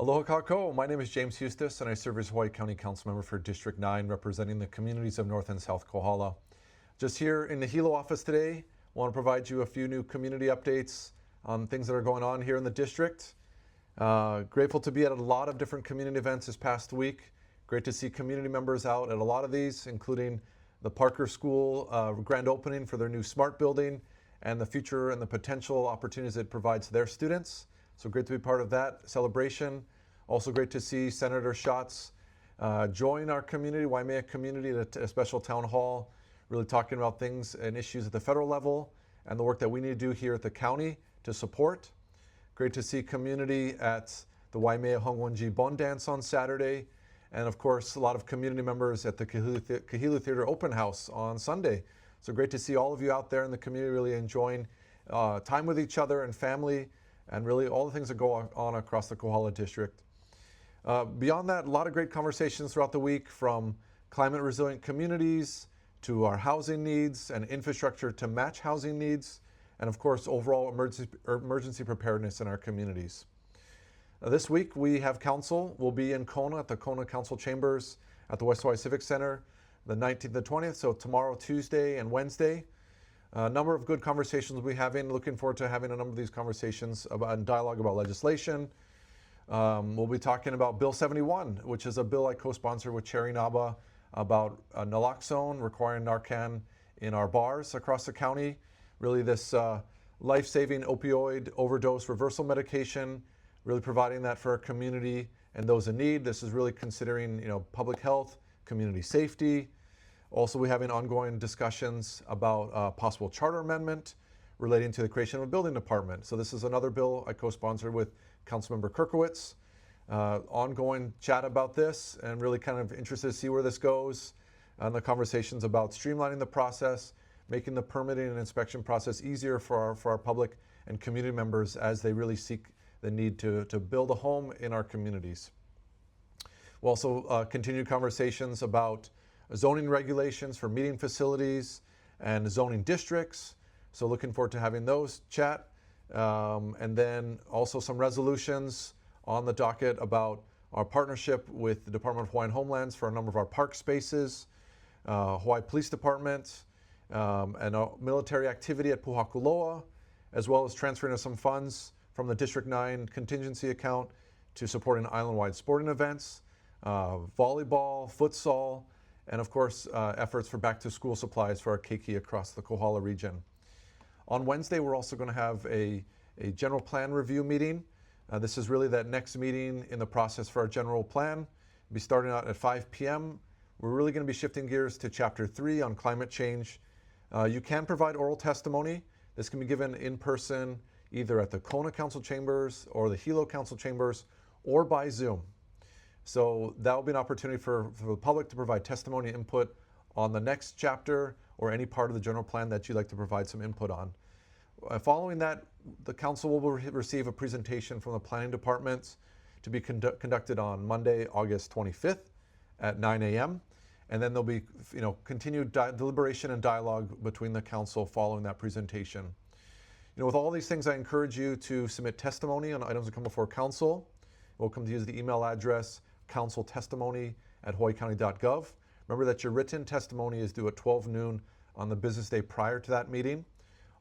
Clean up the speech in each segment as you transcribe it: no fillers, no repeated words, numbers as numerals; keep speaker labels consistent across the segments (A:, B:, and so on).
A: Aloha kako. My name is James Hustace, and I serve as Hawaii County Council Member for District 9, representing the communities of North and South Kohala. Just here in the Hilo office today, I want to provide you a few new community updates on things that are going on here in the district. Grateful to be at a lot of different community events this past week. Great to see community members out at a lot of these, including the Parker School grand opening for their new SMART building and the future and the potential opportunities it provides their students. So great to be part of that celebration. Also great to see Senator Schatz join our community, Waimea community, at a special town hall, really talking about things and issues at the federal level and the work that we need to do here at the county to support. Great to see community at the Waimea Hongwanji Bon Dance on Saturday. And of course, a lot of community members at the Kohala Theater Open House on Sunday. So great to see all of you out there in the community really enjoying time with each other and family, and really all the things that go on across the Kohala district. Beyond that, a lot of great conversations throughout the week, from climate resilient communities to our housing needs and infrastructure to match housing needs, and of course, overall emergency preparedness in our communities. This week we have council. We'll be in Kona at the Kona Council Chambers at the West Hawaii Civic Center the 19th and the 20th, so tomorrow, Tuesday and Wednesday. A number of good conversations we'll be having. Looking forward to having a number of these conversations and dialogue about legislation. We'll be talking about Bill 71, which is a bill I co-sponsor with Cherry Naba about naloxone, requiring Narcan in our bars across the county. Really this life-saving opioid overdose reversal medication, really providing that for our community and those in need. This is really considering, public health, community safety. Also, we're having ongoing discussions about possible charter amendment relating to the creation of a building department. So this is another bill I co-sponsored with Councilmember Kirkowitz. Ongoing chat about this, and really kind of interested to see where this goes, and the conversations about streamlining the process, making the permitting and inspection process easier for our public and community members as they really seek the need to build a home in our communities. We'll also continue conversations about zoning regulations for meeting facilities and zoning districts. So looking forward to having those chat. And then also some resolutions on the docket about our partnership with the Department of Hawaiian Homelands for a number of our park spaces, Hawaii Police Department, and military activity at Puhakuloa, as well as transferring of some funds from the District 9 contingency account to supporting island-wide sporting events, volleyball, futsal, and of course, efforts for back-to-school supplies for our keiki across the Kohala region. On Wednesday, we're also going to have a general plan review meeting. This is really that next meeting in the process for our general plan. We'll be starting out at 5 p.m. We're really going to be shifting gears to Chapter 3 on climate change. You can provide oral testimony. This can be given in person, either at the Kona Council Chambers or the Hilo Council Chambers, or by Zoom. So that will be an opportunity for the public to provide testimony input on the next chapter or any part of the general plan that you'd like to provide some input on. Following that, the council will receive a presentation from the planning department to be conducted on Monday, August 25th at 9 a.m. And then there'll be continued deliberation and dialogue between the council following that presentation. With all these things, I encourage you to submit testimony on items that come before council. Welcome to use the email address counciltestimony@hawaiicounty.gov. Remember that your written testimony is due at 12 noon on the business day prior to that meeting.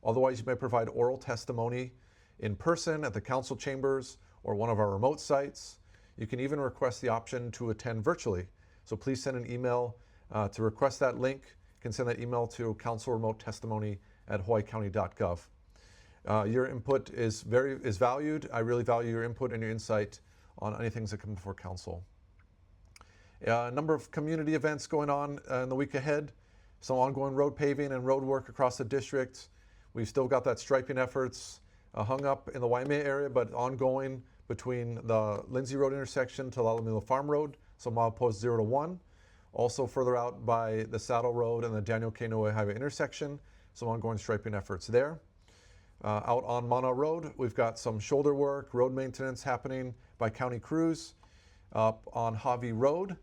A: Otherwise, you may provide oral testimony in person at the council chambers or one of our remote sites. You can even request the option to attend virtually. So please send an email to request that link. You can send that email to councilremotestimony@hawaiicounty.gov. Your input is valued. I really value your input and your insight on any things that come before council. A number of community events going on in the week ahead. Some ongoing road paving and road work across the district. We've still got that striping efforts hung up in the Waimea area, but ongoing between the Lindsay Road intersection to Lalamilo Farm Road, so milepost 0 to 1. Also further out by the Saddle Road and the Daniel K. Noe Highway intersection, some ongoing striping efforts there. Out on Mana Road, we've got some shoulder work, road maintenance happening by county crews. Up on Hawi Road,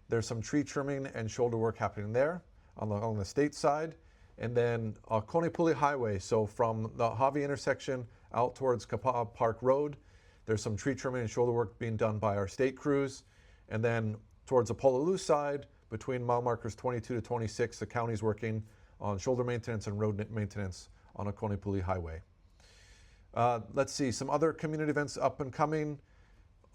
A: there's some tree trimming and shoulder work happening there on the state side. And then Konepuli Highway, so from the Hawi intersection out towards Kapa'a Park Road, There's some tree trimming and shoulder work being done by our state crews. And then towards the Pololu side, between mile markers 22 to 26, the county's working on shoulder maintenance and road maintenance on a Konipuli Highway. Let's see, some other community events up and coming.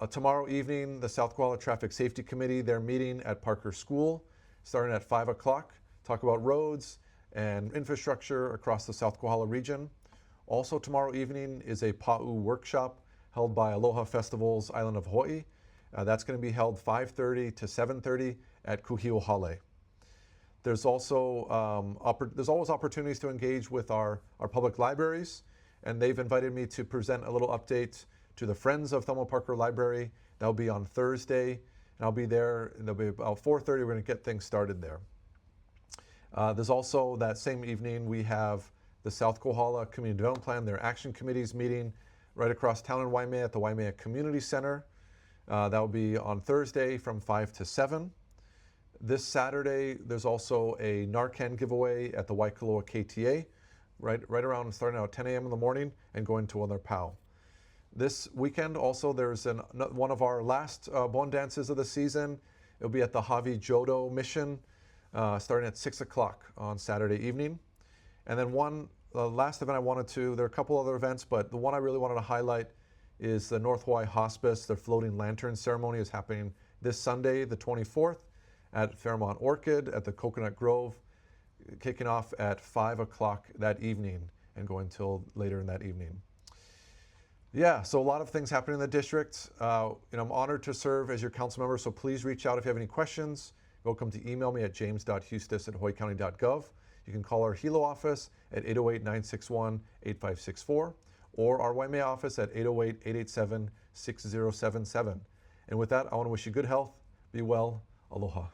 A: Tomorrow evening, the South Kohala Traffic Safety Committee, they're meeting at Parker School, starting at 5 o'clock, talk about roads and infrastructure across the South Kohala region. Also tomorrow evening is a Pa'u workshop held by Aloha Festivals Island of Hawaii. That's going to be held 5:30 to 7:30 at Kohala. There's also there's always opportunities to engage with our public libraries, and they've invited me to present a little update to the Friends of Thelma Parker Library. That'll be on Thursday, and I'll be there. And there'll be about 4:30. We're going to get things started there. There's also that same evening we have the South Kohala Community Development Plan, their action committees meeting right across town in Waimea at the Waimea Community Center. That will be on Thursday from 5 to 7. This Saturday, there's also a Narcan giveaway at the Waikoloa KTA, right around starting out at 10 a.m. in the morning and going to another POW. This weekend also there's one of our last bon dances of the season. It'll be at the Hawi Jodo Mission starting at 6 o'clock on Saturday evening. And then the last event there are a couple other events, but the one I really wanted to highlight is the North Hawaii Hospice. Their floating lantern ceremony is happening this Sunday, the 24th, at Fairmont Orchid at the Coconut Grove, kicking off at 5 o'clock that evening and going till later in that evening. Yeah, so a lot of things happening in the district. I'm honored to serve as your council member, so please reach out if you have any questions. You're welcome to email me at james.hustace@hawaiicounty.gov. You can call our Hilo office at 808-961-8564 or our Waimea office at 808-887-6077. And with that, I want to wish you good health, be well, aloha.